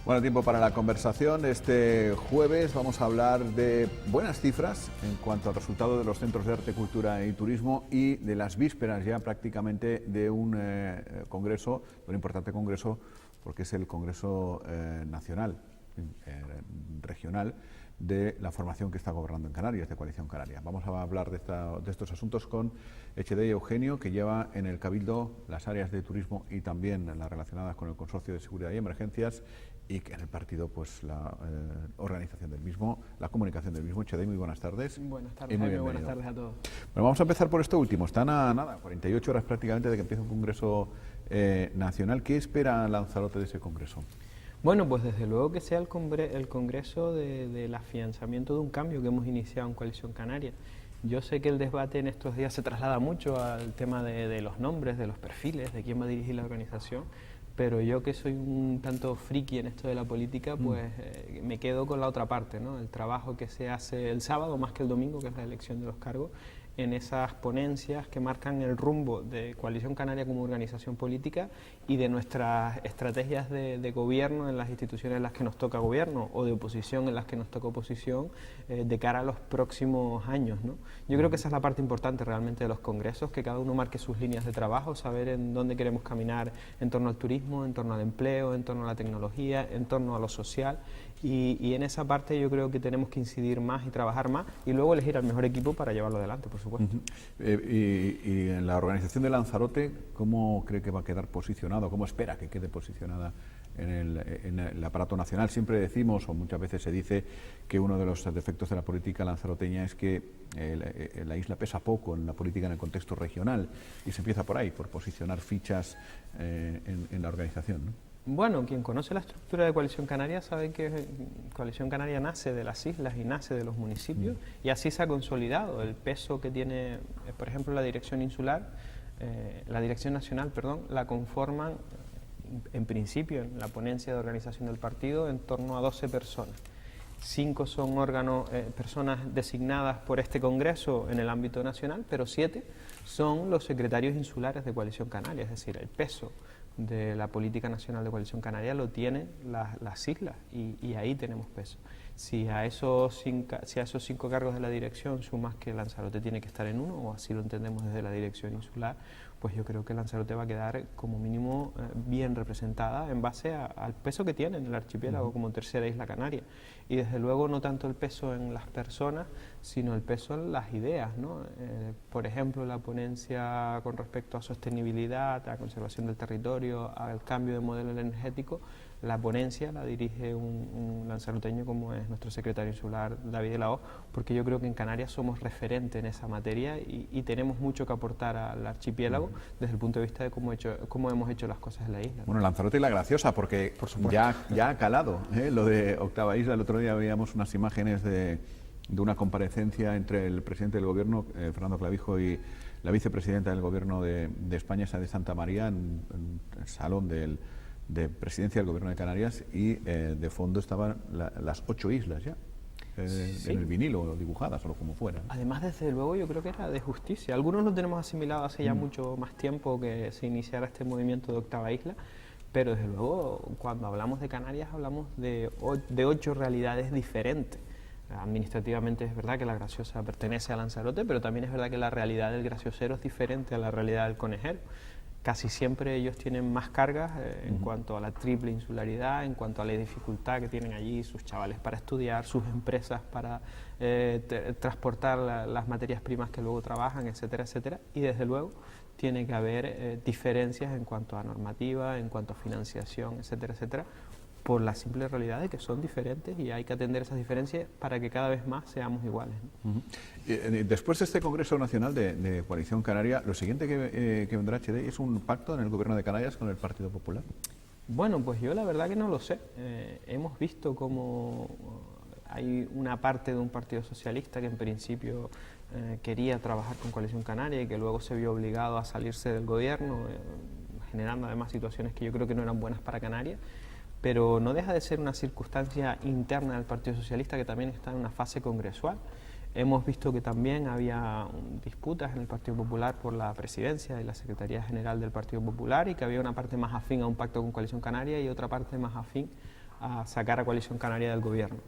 Bueno, tiempo para la conversación. Este jueves vamos a hablar de buenas cifras en cuanto al resultado de los centros de arte, cultura y turismo y de las vísperas ya prácticamente de un congreso, un importante congreso, porque es el Congreso Nacional, regional, de la formación que está gobernando en Canarias, de Coalición Canaria. Vamos a hablar de estos asuntos con Echedei Eugenio, que lleva en el Cabildo las áreas de turismo y también las relacionadas con el Consorcio de Seguridad y Emergencias, y que en el partido pues la organización del mismo, la comunicación del mismo. Echedei, muy buenas tardes. Buenas tardes, muy buenas tardes a todos. Bueno, vamos a empezar por esto último. Están a nada, 48 horas prácticamente de que empiece un congreso nacional. ¿Qué espera Lanzarote de ese congreso? Bueno, pues desde luego que sea el congreso del afianzamiento de un cambio que hemos iniciado en Coalición Canaria. Yo sé que el debate en estos días se traslada mucho al tema de los nombres, de los perfiles, de quién va a dirigir la organización, pero yo que soy un tanto friki en esto de la política, pues me quedo con la otra parte, ¿no? El trabajo que se hace el sábado más que el domingo, que es la elección de los cargos, en esas ponencias que marcan el rumbo de Coalición Canaria como organización política y de nuestras estrategias de gobierno en las instituciones en las que nos toca gobierno o de oposición en las que nos toca oposición de cara a los próximos años, ¿no? Yo creo que esa es la parte importante realmente de los congresos, que cada uno marque sus líneas de trabajo, saber en dónde queremos caminar en torno al turismo, en torno al empleo, en torno a la tecnología, en torno a lo social. Y en esa parte yo creo que tenemos que incidir más y trabajar más y luego elegir al mejor equipo para llevarlo adelante, por supuesto. Y en la organización de Lanzarote, ¿cómo cree que va a quedar posicionado? ¿Cómo espera que quede posicionada en el aparato nacional? Siempre decimos, o muchas veces se dice, que uno de los defectos de la política lanzaroteña es que la isla pesa poco en la política en el contexto regional, y se empieza por ahí, por posicionar fichas en la organización, ¿no? Bueno, quien conoce la estructura de Coalición Canaria sabe que Coalición Canaria nace de las islas y nace de los municipios y así se ha consolidado el peso que tiene, por ejemplo, la dirección insular, la dirección nacional, perdón, la conforman en principio en la ponencia de organización del partido en torno a 12 personas. 5 son personas designadas por este Congreso en el ámbito nacional, pero 7 son los secretarios insulares de Coalición Canaria, es decir, el peso de la política nacional de Coalición Canaria lo tienen las islas y ahí tenemos peso. Si a esos 5 cargos de la dirección sumas que Lanzarote tiene que estar en uno, o así lo entendemos desde la dirección insular, pues yo creo que Lanzarote va a quedar como mínimo bien representada en base al peso que tiene en el archipiélago como tercera isla canaria. Y desde luego no tanto el peso en las personas, sino el peso en las ideas, ¿no? Por ejemplo, la ponencia con respecto a sostenibilidad, a conservación del territorio, al cambio de modelo energético, la ponencia la dirige un lanzaroteño como es nuestro secretario insular, David de la O, porque yo creo que en Canarias somos referentes en esa materia y tenemos mucho que aportar al archipiélago desde el punto de vista de cómo hemos hecho las cosas en la isla, ¿no? Bueno, Lanzarote y La Graciosa, porque ya ha calado lo de Octava Isla. El otro día veíamos unas imágenes de una comparecencia entre el presidente del gobierno, Fernando Clavijo, y la vicepresidenta del gobierno de España, Isabel de Santa María, en el salón de presidencia del gobierno de Canarias, y de fondo estaban las 8 islas ya. Sí. En el vinilo, dibujadas o como fuera, ¿no? Además, desde luego, yo creo que era de justicia. Algunos lo tenemos asimilado hace ya mucho más tiempo que se iniciara este movimiento de Octava Isla, pero desde luego, cuando hablamos de Canarias, hablamos de 8 realidades diferentes. Administrativamente es verdad que La Graciosa pertenece a Lanzarote, pero también es verdad que la realidad del graciosero es diferente a la realidad del conejero. Casi siempre ellos tienen más cargas en cuanto a la triple insularidad, en cuanto a la dificultad que tienen allí sus chavales para estudiar, sus empresas para transportar las materias primas que luego trabajan, etcétera, etcétera. Y desde luego tiene que haber diferencias en cuanto a normativa, en cuanto a financiación, etcétera, etcétera, por la simple realidad de que son diferentes y hay que atender esas diferencias para que cada vez más seamos iguales, ¿no? Después de este Congreso Nacional de Coalición Canaria, lo siguiente que vendrá, Echedei, es un pacto en el Gobierno de Canarias con el Partido Popular. Bueno, pues yo la verdad que no lo sé. Hemos visto cómo hay una parte de un partido socialista que en principio quería trabajar con Coalición Canaria y que luego se vio obligado a salirse del gobierno, generando además situaciones que yo creo que no eran buenas para Canarias. Pero no deja de ser una circunstancia interna del Partido Socialista que también está en una fase congresual. Hemos visto que también había disputas en el Partido Popular por la presidencia y la Secretaría General del Partido Popular y que había una parte más afín a un pacto con Coalición Canaria y otra parte más afín a sacar a Coalición Canaria del gobierno.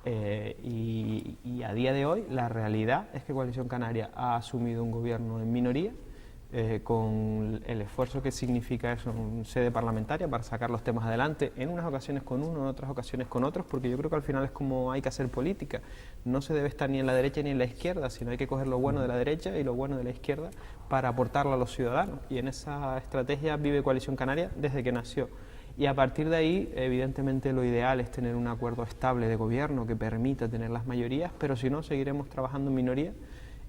Y a día de hoy la realidad es que Coalición Canaria ha asumido un gobierno en minoría, con el esfuerzo que significa eso en sede parlamentaria para sacar los temas adelante, en unas ocasiones con uno, en otras ocasiones con otros, porque yo creo que al final es como hay que hacer política. No se debe estar ni en la derecha ni en la izquierda, sino hay que coger lo bueno de la derecha y lo bueno de la izquierda para aportarlo a los ciudadanos. Y en esa estrategia vive Coalición Canaria desde que nació. Y a partir de ahí, evidentemente, lo ideal es tener un acuerdo estable de gobierno que permita tener las mayorías, pero si no, seguiremos trabajando en minoría.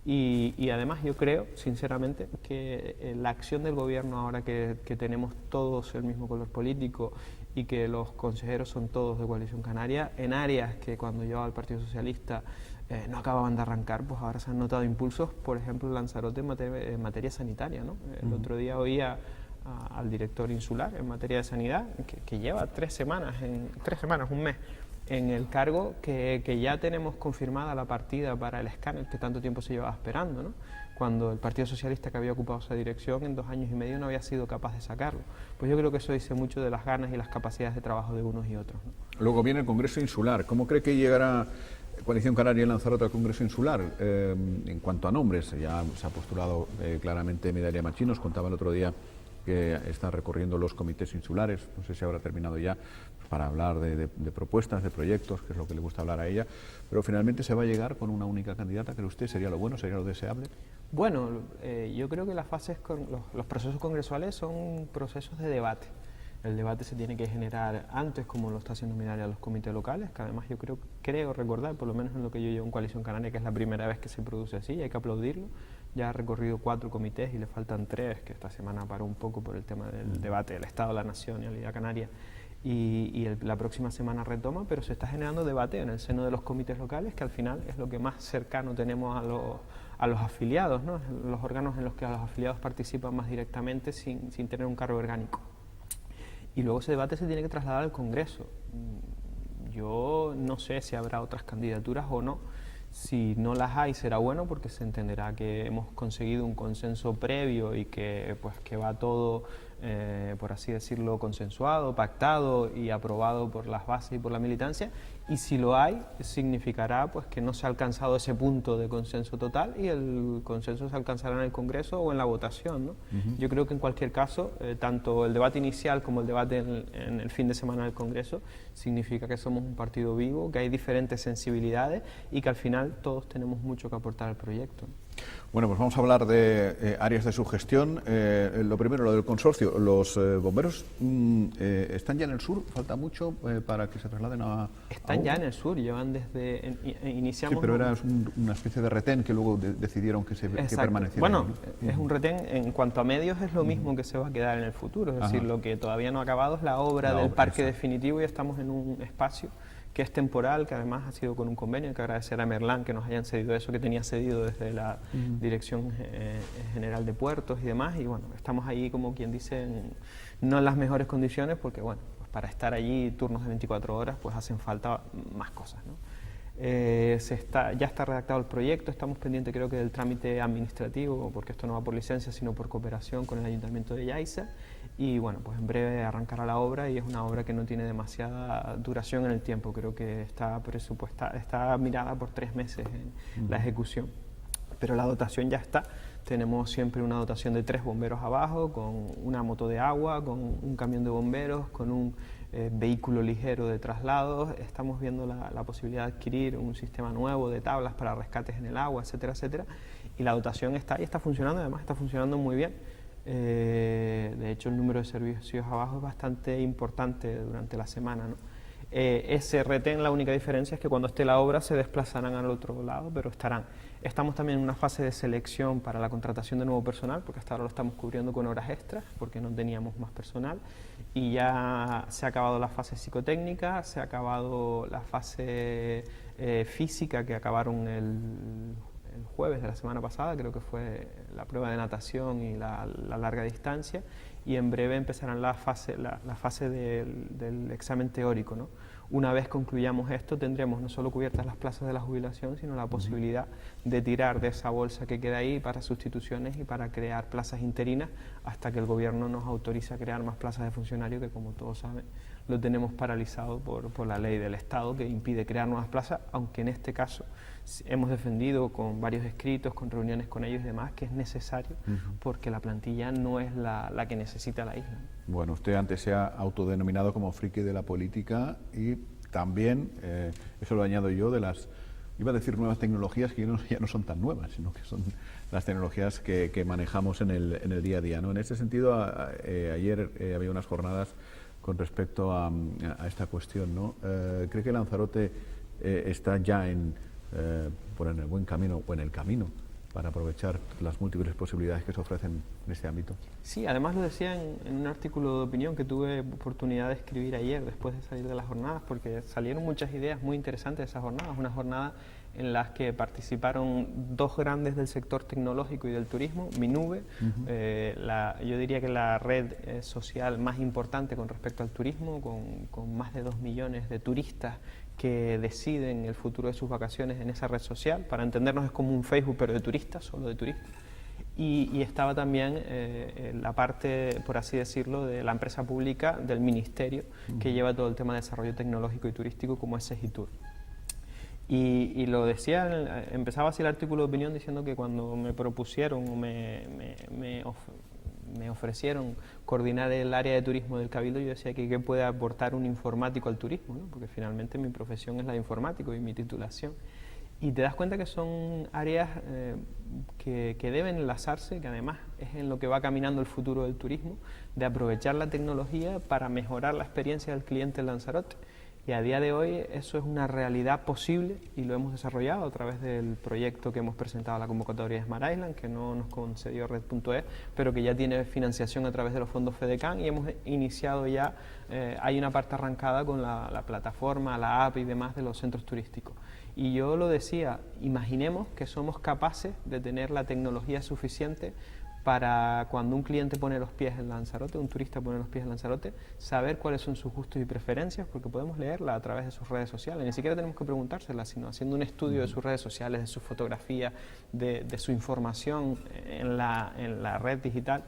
Y además yo creo, sinceramente, que la acción del gobierno, ahora que tenemos todos el mismo color político y que los consejeros son todos de Coalición Canaria, en áreas que cuando llevaba el Partido Socialista no acababan de arrancar, pues ahora se han notado impulsos, por ejemplo, en Lanzarote en materia sanitaria, ¿no? El otro día oía al director insular en materia de sanidad, que lleva 3 semanas, un mes, en el cargo, que ya tenemos confirmada la partida para el escáner que tanto tiempo se llevaba esperando, ¿no? Cuando el Partido Socialista, que había ocupado esa dirección en 2 años y medio, no había sido capaz de sacarlo. Pues yo creo que eso dice mucho de las ganas y las capacidades de trabajo de unos y otros, ¿no? Luego viene el Congreso Insular. ¿Cómo cree que llegará Coalición Canaria y Lanzarote al Congreso Insular? En cuanto a nombres, ya se ha postulado claramente Midalia Machín, nos contaba el otro día que está recorriendo los comités insulares, no sé si habrá terminado ya, para hablar de propuestas, de proyectos, que es lo que le gusta hablar a ella, pero finalmente se va a llegar con una única candidata. ¿Cree usted sería lo bueno, sería lo deseable? Bueno, yo creo que las fases, los procesos congresuales son procesos de debate. El debate se tiene que generar antes, como lo está haciendo Midalia a los comités locales, que además yo creo recordar, por lo menos en lo que yo llevo en Coalición Canaria, que es la primera vez que se produce así, y hay que aplaudirlo. Ya ha recorrido 4 comités y le faltan 3, que esta semana paró un poco por el tema del debate del Estado, la Nación y la Unidad Canaria, y la próxima semana retoma, pero se está generando debate en el seno de los comités locales, que al final es lo que más cercano tenemos a los afiliados, ¿no? Los órganos en los que los afiliados participan más directamente sin tener un cargo orgánico. Y luego ese debate se tiene que trasladar al Congreso. Yo no sé si habrá otras candidaturas o no. Si no las hay, será bueno, porque se entenderá que hemos conseguido un consenso previo y que va todo, por así decirlo, consensuado, pactado y aprobado por las bases y por la militancia. Y si lo hay, significará pues que no se ha alcanzado ese punto de consenso total y el consenso se alcanzará en el Congreso o en la votación, ¿no? Yo creo que en cualquier caso, tanto el debate inicial como el debate en el fin de semana del Congreso significa que somos un partido vivo, que hay diferentes sensibilidades y que al final todos tenemos mucho que aportar al proyecto. Bueno, pues vamos a hablar de áreas de su gestión. Lo primero, lo del consorcio. ¿Los bomberos están ya en el sur? ¿Falta mucho para que se trasladen a...? Están ya en el sur, llevan desde... iniciamos... Sí, pero era una especie de retén que luego decidieron que permaneciera. Bueno, es un retén, en cuanto a medios es lo mismo que se va a quedar en el futuro. Es decir, lo que todavía no ha acabado es la obra del parque definitivo y estamos en un espacio que es temporal, que además ha sido con un convenio. Hay que agradecer a Merlán que nos hayan cedido eso que tenía cedido desde la Dirección General de Puertos y demás, y bueno, estamos ahí, como quien dice, no en las mejores condiciones, porque bueno, pues para estar allí turnos de 24 horas pues hacen falta más cosas, ¿no? Ya está redactado el proyecto, estamos pendientes creo que del trámite administrativo, porque esto no va por licencia sino por cooperación con el Ayuntamiento de Yaiza, y bueno, pues en breve arrancará la obra, y es una obra que no tiene demasiada duración en el tiempo. Creo que está mirada por 3 meses en la ejecución, pero la dotación ya está. Tenemos siempre una dotación de 3 bomberos abajo, con una moto de agua, con un camión de bomberos, con un vehículo ligero de traslados. Estamos viendo la posibilidad de adquirir un sistema nuevo de tablas para rescates en el agua, etcétera, etcétera. Y la dotación está y está funcionando, además está funcionando muy bien. De hecho, el número de servicios abajo es bastante importante durante la semana, ¿no? Ese retén, la única diferencia es que cuando esté la obra se desplazarán al otro lado, pero estarán. Estamos también en una fase de selección para la contratación de nuevo personal, porque hasta ahora lo estamos cubriendo con horas extras, porque no teníamos más personal, y ya se ha acabado la fase psicotécnica, se ha acabado la fase física, que acabaron el jueves de la semana pasada, creo que fue la prueba de natación y la larga distancia, y en breve empezarán la fase del examen teórico, ¿no? Una vez concluyamos esto, tendremos no solo cubiertas las plazas de la jubilación, sino la posibilidad de tirar de esa bolsa que queda ahí para sustituciones y para crear plazas interinas hasta que el gobierno nos autorice a crear más plazas de funcionarios, que como todos saben, lo tenemos paralizado por la ley del Estado que impide crear nuevas plazas, aunque en este caso hemos defendido con varios escritos, con reuniones con ellos y demás, que es necesario porque la plantilla no es la que necesita la isla. Bueno, usted antes se ha autodenominado como friki de la política y también, eso lo añado yo, de las, iba a decir nuevas tecnologías que ya no son tan nuevas, sino que son las tecnologías que manejamos en el día a día, ¿no? En este sentido, ayer había unas jornadas con respecto a esta cuestión, ¿no? ¿Cree que Lanzarote está ya por en el buen camino o en el camino para aprovechar las múltiples posibilidades que se ofrecen en este ámbito? Sí, además lo decía en un artículo de opinión que tuve oportunidad de escribir ayer después de salir de las jornadas, porque salieron muchas ideas muy interesantes de esas jornadas, una jornada en las que participaron dos grandes del sector tecnológico y del turismo, Minube, yo diría que la red social más importante con respecto al turismo, con más de 2 millones de turistas que deciden el futuro de sus vacaciones en esa red social. Para entendernos es como un Facebook pero de turistas, solo de turismo. Y estaba también la parte, por así decirlo, de la empresa pública del ministerio que lleva todo el tema de desarrollo tecnológico y turístico, como es Segitur. Y lo decía, empezaba así el artículo de opinión diciendo que cuando me propusieron o me ofrecieron coordinar el área de turismo del Cabildo, yo decía que qué puede aportar un informático al turismo, ¿no? Porque finalmente mi profesión es la de informático y mi titulación. Y te das cuenta que son áreas que deben enlazarse, que además es en lo que va caminando el futuro del turismo, de aprovechar la tecnología para mejorar la experiencia del cliente en Lanzarote. Y a día de hoy eso es una realidad posible y lo hemos desarrollado a través del proyecto que hemos presentado a la convocatoria de Smart Island, que no nos concedió Red.es, pero que ya tiene financiación a través de los fondos FEDECAN, y hemos iniciado ya, hay una parte arrancada con la plataforma, la app y demás de los centros turísticos. Y yo lo decía, imaginemos que somos capaces de tener la tecnología suficiente para cuando un cliente pone los pies en Lanzarote, un turista pone los pies en Lanzarote, saber cuáles son sus gustos y preferencias, porque podemos leerla a través de sus redes sociales. Ni siquiera tenemos que preguntárselas, sino haciendo un estudio de sus redes sociales, de sus fotografías, de su información en la red digital.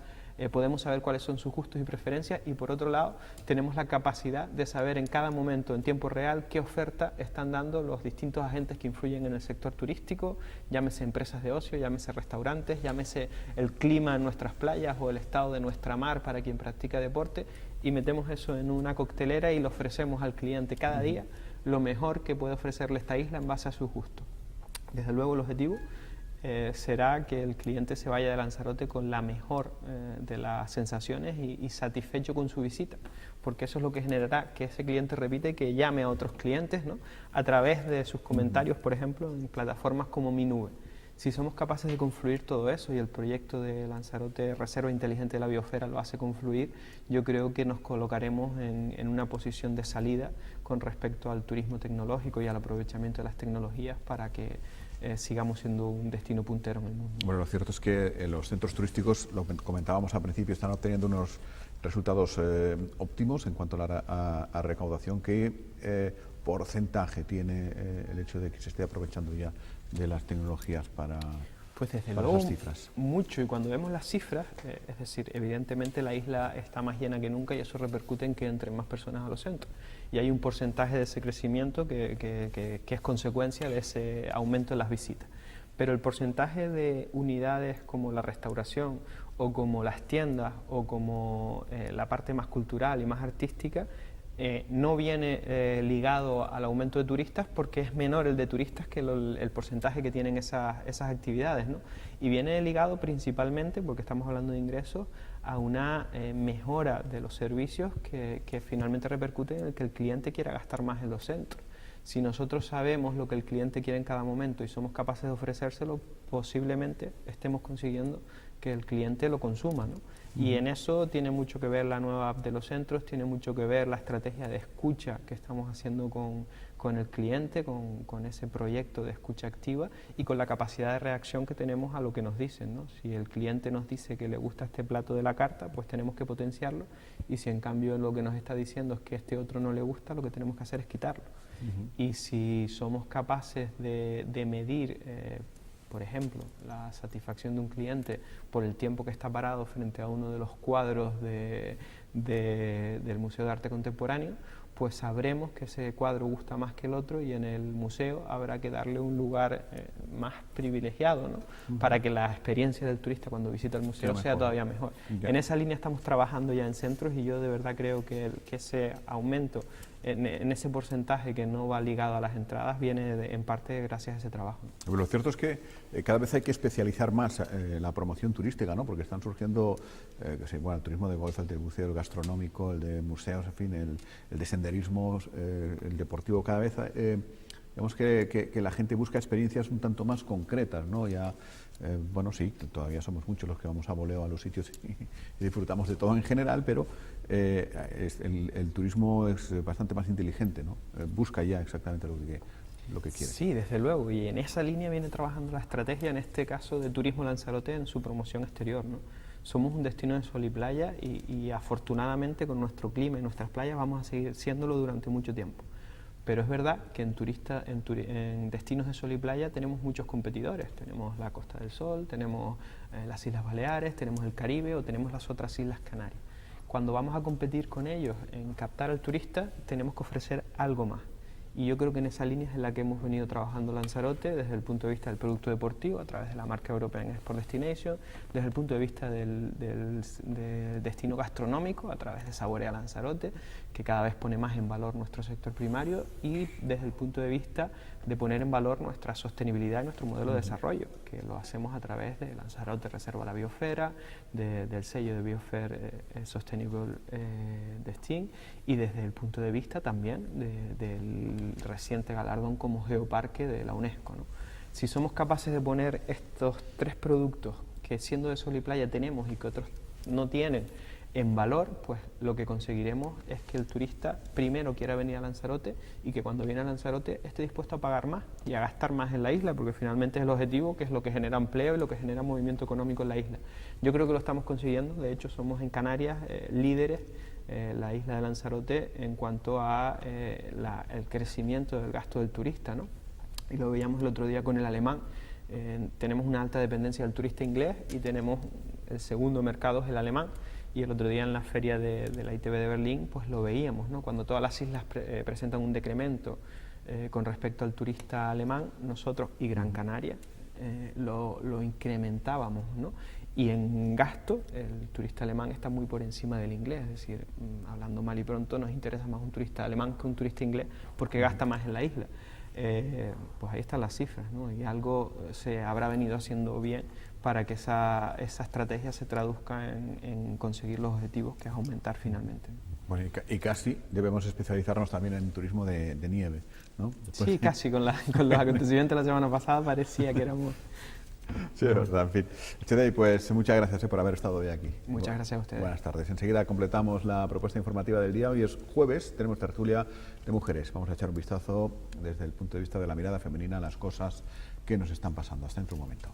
Podemos saber cuáles son sus gustos y preferencias, y por otro lado tenemos la capacidad de saber en cada momento, en tiempo real, qué oferta están dando los distintos agentes que influyen en el sector turístico, llámese empresas de ocio, llámese restaurantes, llámese el clima en nuestras playas o el estado de nuestra mar para quien practica deporte, y metemos eso en una coctelera y le ofrecemos al cliente cada día lo mejor que puede ofrecerle esta isla en base a sus gustos. Desde luego el objetivo será que el cliente se vaya de Lanzarote con la mejor de las sensaciones y satisfecho con su visita, porque eso es lo que generará que ese cliente repite, que llame a otros clientes, ¿no? A través de sus comentarios, por ejemplo, en plataformas como Minube. Si somos capaces de confluir todo eso, y el proyecto de Lanzarote Reserva Inteligente de la Biosfera lo hace confluir, yo creo que nos colocaremos en una posición de salida con respecto al turismo tecnológico y al aprovechamiento de las tecnologías para que sigamos siendo un destino puntero en el mundo. Bueno, lo cierto es que los centros turísticos, lo que comentábamos al principio, están obteniendo unos resultados óptimos en cuanto a recaudación. ¿Qué porcentaje tiene el hecho de que se esté aprovechando ya de las tecnologías para, pues desde para luego, esas cifras? Mucho, y cuando vemos las cifras, es decir, evidentemente la isla está más llena que nunca y eso repercute en que entren más personas a los centros. Y hay un porcentaje de ese crecimiento que es consecuencia de ese aumento en las visitas. Pero el porcentaje de unidades como la restauración o como las tiendas o como la parte más cultural y más artística no viene ligado al aumento de turistas, porque es menor el de turistas que el porcentaje que tienen esas actividades, ¿no? Y viene ligado principalmente, porque estamos hablando de ingresos, a una mejora de los servicios que finalmente repercute en el que el cliente quiera gastar más en los centros. Si nosotros sabemos lo que el cliente quiere en cada momento y somos capaces de ofrecérselo, posiblemente estemos consiguiendo que el cliente lo consuma, ¿no? Y en eso tiene mucho que ver la nueva app de los centros, tiene mucho que ver la estrategia de escucha que estamos haciendo con el cliente, con ese proyecto de escucha activa y con la capacidad de reacción que tenemos a lo que nos dicen, ¿no? Si el cliente nos dice que le gusta este plato de la carta, pues tenemos que potenciarlo, y si en cambio lo que nos está diciendo es que este otro no le gusta, lo que tenemos que hacer es quitarlo. Y si somos capaces de medir, por ejemplo, la satisfacción de un cliente por el tiempo que está parado frente a uno de los cuadros de del Museo de Arte Contemporáneo, pues sabremos que ese cuadro gusta más que el otro y en el museo habrá que darle un lugar más privilegiado, ¿no? Para que la experiencia del turista cuando visita el museo sea todavía mejor. En esa línea estamos trabajando ya en centros y yo de verdad creo que ese aumento en ese porcentaje que no va ligado a las entradas viene en parte gracias a ese trabajo. Pero lo cierto es que cada vez hay que especializar más la promoción turística, ¿no? Porque están surgiendo el turismo de golf, el de buceo, el gastronómico, el de museos, en fin, el de senderismo, el deportivo. Cada vez vemos que la gente busca experiencias un tanto más concretas, ¿no? Ya, bueno, sí, todavía somos muchos los que vamos a voleo a los sitios y disfrutamos de todo en general, pero el turismo es bastante más inteligente, ¿no? Busca ya exactamente lo que quiere. Sí, desde luego, y en esa línea viene trabajando la estrategia, en este caso de Turismo Lanzarote, en su promoción exterior, ¿no? Somos un destino de sol y playa y afortunadamente con nuestro clima y nuestras playas vamos a seguir siéndolo durante mucho tiempo. Pero es verdad que en destinos de sol y playa tenemos muchos competidores. Tenemos la Costa del Sol, tenemos las Islas Baleares, tenemos el Caribe o tenemos las otras Islas Canarias. Cuando vamos a competir con ellos en captar al turista, tenemos que ofrecer algo más. Y yo creo que en esa línea es en la que hemos venido trabajando Lanzarote desde el punto de vista del producto deportivo, a través de la marca europea en Export Destination, desde el punto de vista del destino gastronómico, a través de Saborea Lanzarote, que cada vez pone más en valor nuestro sector primario, y desde el punto de vista de poner en valor nuestra sostenibilidad y nuestro modelo de desarrollo, que lo hacemos a través de Lanzarote Reserva la Biosfera, del sello de Biosphere Sustainable Destin, y desde el punto de vista también del reciente galardón como geoparque de la UNESCO, ¿no? Si somos capaces de poner estos tres productos que siendo de sol y playa tenemos y que otros no tienen en valor, pues lo que conseguiremos es que el turista primero quiera venir a Lanzarote y que cuando viene a Lanzarote esté dispuesto a pagar más y a gastar más en la isla, porque finalmente es el objetivo, que es lo que genera empleo y lo que genera movimiento económico en la isla. Yo creo que lo estamos consiguiendo, de hecho somos en Canarias líderes, la isla de Lanzarote, en cuanto a el crecimiento del gasto del turista, ¿no? Y lo veíamos el otro día con el alemán. Tenemos una alta dependencia del turista inglés y tenemos el segundo mercado es el alemán, y el otro día en la feria de la ITB de Berlín pues lo veíamos, ¿no? Cuando todas las islas presentan un decremento con respecto al turista alemán, nosotros y Gran Canaria lo incrementábamos, ¿no? Y en gasto el turista alemán está muy por encima del inglés, es decir, hablando mal y pronto, nos interesa más un turista alemán que un turista inglés porque gasta más en la isla. Pues ahí están las cifras, ¿no? Y algo se habrá venido haciendo bien para que esa estrategia se traduzca en conseguir los objetivos, que es aumentar finalmente. Bueno, y casi debemos especializarnos también en turismo de nieve, ¿no? Después... Sí, casi, con los acontecimientos de la semana pasada parecía que éramos... Sí, es verdad, en fin. Chedei, pues muchas gracias por haber estado hoy aquí. Muchas gracias a ustedes. Buenas tardes. Enseguida completamos la propuesta informativa del día. Hoy es jueves, tenemos tertulia de mujeres. Vamos a echar un vistazo desde el punto de vista de la mirada femenina a las cosas que nos están pasando. Hasta dentro de un momento.